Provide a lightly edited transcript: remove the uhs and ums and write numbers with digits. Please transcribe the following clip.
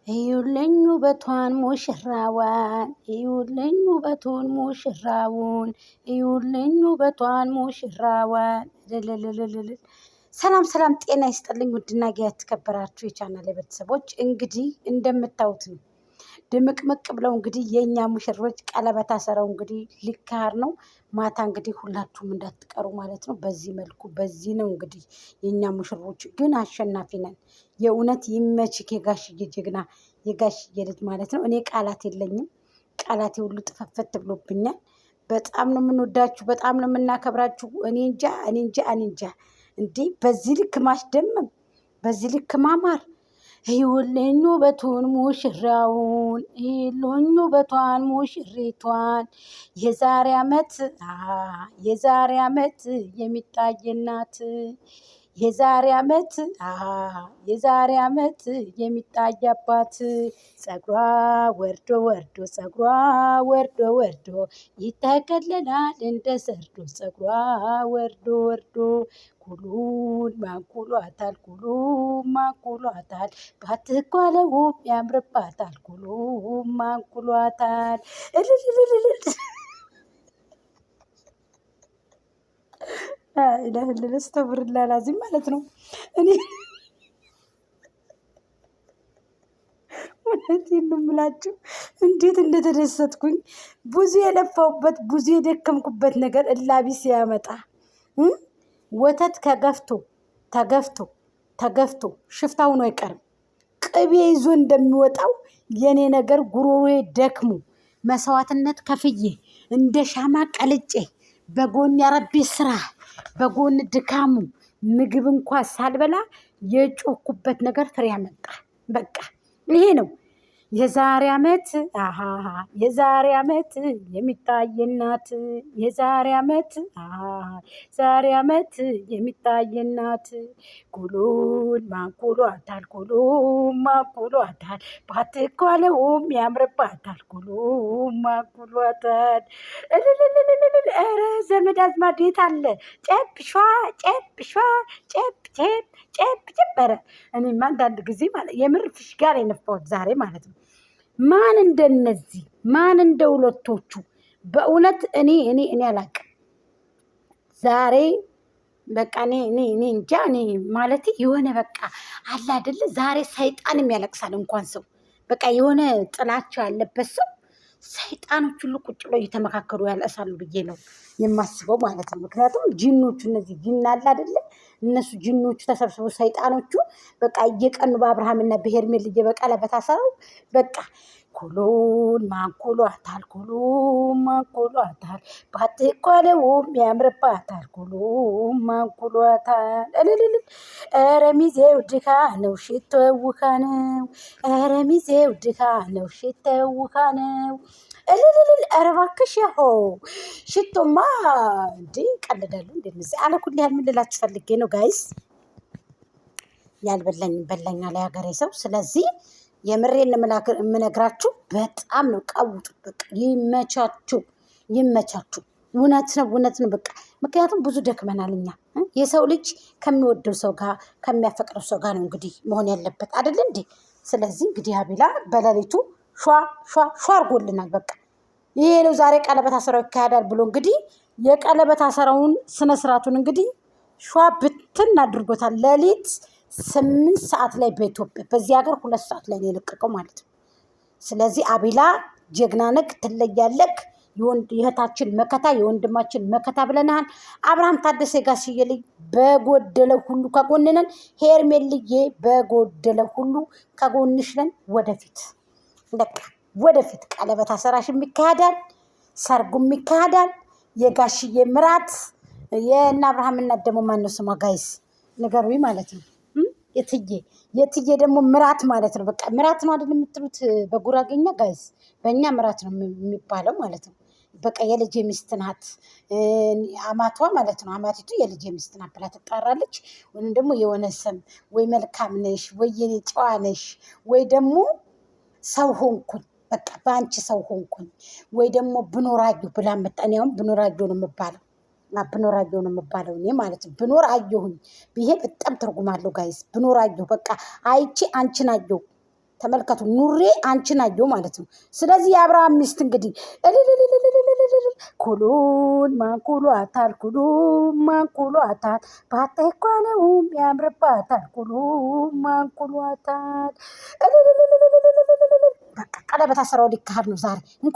እዩልኝ ውበቷን ሙሽራዋን እዩልኝ ውበቱን ሙሽራውን እዩልኝ ውበቷን ሙሽራዋን ልልልልልል። ሰላም ሰላም፣ ጤና ይስጥልኝ ውድና የተከበራችሁ የቻናሌ ቤተሰቦች፣ እንግዲህ እንደምታዩት ነው ድምቅምቅ ብለው እንግዲህ የኛ ሙሽሮች ቀለበት አሰረው እንግዲህ ሊካር ነው። ማታ እንግዲህ ሁላችሁም እንዳትቀሩ ማለት ነው። በዚህ መልኩ በዚህ ነው እንግዲህ የኛ ሙሽሮች ግን አሸናፊ ነን። የእውነት ይመችክ የጋሽዬ ጀግና የጋሽዬ ልጅ ማለት ነው። እኔ ቃላት የለኝም፣ ቃላቴ ሁሉ ጥፈፈት ብሎብኛል። በጣም ነው የምንወዳችሁ፣ በጣም ነው የምናከብራችሁ። እኔ እንጃ እንዲህ በዚህ ልክ ማስደመም፣ በዚህ ልክ ማማር። እዩልኝ ውበቱን ሙሽራውን እዩልኝ ውበቷን ሙሽሪቷን የዛሬ ዓመት የሚታየናት የዛሬ ዓመት የሚታያባት ፀጉሯ ወርዶ ይተከለላል እንደ ሰርዶ ፀጉሯ ወርዶ ኩሉን ማንኩሏታል ባትኳለውም ያምርባታል ኩሉን ማንኩሏታል። ለስተብርላ ላዚም ማለት ነው። እኔ እውነቴን ነው የምላችሁ እንዴት እንደተደሰትኩኝ። ብዙ የለፋውበት ብዙ የደከምኩበት ነገር እላቢስ ያመጣ ወተት ተገፍቶ ሽፍታ ሆኖ አይቀርም። ቅቤ ይዞ እንደሚወጣው የኔ ነገር ጉሮሮዬ ደክሞ መስዋዕትነት ከፍዬ እንደ ሻማ ቀልጬ በጎን ያረቤ ስራ በጎን ድካሙ ምግብ እንኳን ሳልበላ የጮኩበት ነገር ፍሬ ያመጣ። በቃ ይሄ ነው የዛሬ ዓመት የሚታየናት የዛሬ ዓመት የሚታየናት ኩሉን ማንኩሏታል ባትኳለውም ያምርባታል ኩሉን ማንኩሏታል። ኧረ ዘመድ አዝማድ የት አለ? ጨብ ጨብ። እኔማ አንዳንድ ጊዜ ማለት የምር ፍሽጋ ላይ የነፋሁት ዛሬ ማለት ነው። ማን እንደነዚህ ማን እንደ ሁለቶቹ በእውነት እኔ አላቅም። ዛሬ በቃ እኔ እንጃ። እኔ ማለት የሆነ በቃ አለ አይደለ ዛሬ ሰይጣንም ያለቅሳል እንኳን ሰው በቃ የሆነ ጥላቸው ያለበት ሰው ሰይጣኖች ሁሉ ቁጭ ብለው እየተመካከሩ ያለቅሳሉ ብዬ ነው የማስበው ማለት ነው። ምክንያቱም ጅኖቹ እነዚህ ጅን አለ አይደለ እነሱ ጅኖቹ ተሰብስበው ሰይጣኖቹ በቃ እየቀኑ በአብርሃምና በሄርሜልዬ በቀለበት አሰረው በቃ ኩሉን ማንኩሏታል ባትኳለውም ያምርባታል ኩሉን ማንኩሏታል። ኧረ ሚዜው ድካ ነው ሽቶው ውሃ ነው። ኧረ ሚዜው ድካ ነው ሽቶው ውሃ ነው። ኧረ እባክሽ ያው ሽቶማ እንዴ ቀልዳሉ እንደዚህ አለኩል ያህል ምን ልላችሁ ፈልጌ ነው ጋይስ። ያልበላኝ በላኛ ላይ ሀገሬ ሰው። ስለዚህ የምሬን የምነግራችሁ በጣም ነው ቀውጡ። በቃ ይመቻችሁ። እውነት ነው በቃ ምክንያቱም ብዙ ደክመናል እኛ። የሰው ልጅ ከሚወደው ሰው ጋር ከሚያፈቅረው ሰው ጋር ነው እንግዲህ መሆን ያለበት አይደል እንዴ? ስለዚህ እንግዲህ አቤላ በሌሊቱ ሿ አርጎልናል። በቃ ይሄ ነው ዛሬ ቀለበት አሰራው ይካሄዳል ብሎ እንግዲህ የቀለበት አሰራውን ስነስርዓቱን እንግዲህ ሿ ብትን አድርጎታል። ሌሊት 8 ሰዓት ላይ በኢትዮጵያ በዚህ ሀገር 2 ሰዓት ላይ ነው የለቀቀው ማለት ነው። ስለዚህ አቤላ ጀግና ነክ ትለያለክ። የእህታችን መከታ የወንድማችን መከታ ብለናል። አብርሃም ታደሰ ጋሽዬ ልጅ በጎደለው ሁሉ ከጎንነን። ሄርሜልዬ በጎደለው ሁሉ ከጎንሽ ነን። ወደፊት በቃ ወደፊት ቀለበት አሰራሽም ይካሄዳል፣ ሰርጉም ይካሄዳል። የጋሽዬ ምራት የእነ አብርሃም እናት ደግሞ ማነው ስሟ ጋይስ ንገሩኝ ማለት ነው። የትዬ ደግሞ ምራት ማለት ነው። በቃ ምራት ነው አይደል የምትሉት በጉራጌኛ ጋይስ? በእኛ ምራት ነው የሚባለው ማለት ነው። በቃ የልጅ ሚስት ናት አማቷ ማለት ነው። አማቲቱ የልጅ ሚስት ናት ብላ ትጣራለች። ወይም ደግሞ የሆነ ስም ወይ መልካም ነሽ ወይ የኔ ጨዋ ነሽ ወይ ደግሞ ሰው ሆንኩኝ በቃ በአንቺ ሰው ሆንኩኝ ወይ ደግሞ ብኖራየሁ ብላ መጣ። እኔ አሁን ብኖራየሁ ነው የምባለው እኔ ማለት ነው። ብኖር አየሁኝ ብዬ በጣም ትርጉም አለው ጋይስ። ብኖር አየሁ በቃ አይቼ አንቺን አየሁ ተመልከቱ፣ ኑሬ አንቺን አየሁ ማለት ነው። ስለዚህ የአብርሃም ሚስት እንግዲህ ኩሉን ማንኩሏታል፣ ኩሉን ማንኩሏታል፣ ባታይ እኮ ነውም ያምርባታል፣ ኩሉን ማንኩሏታል። በቃ ቀለበት አስራው ሊካሄድ ነው ዛሬ እንኳን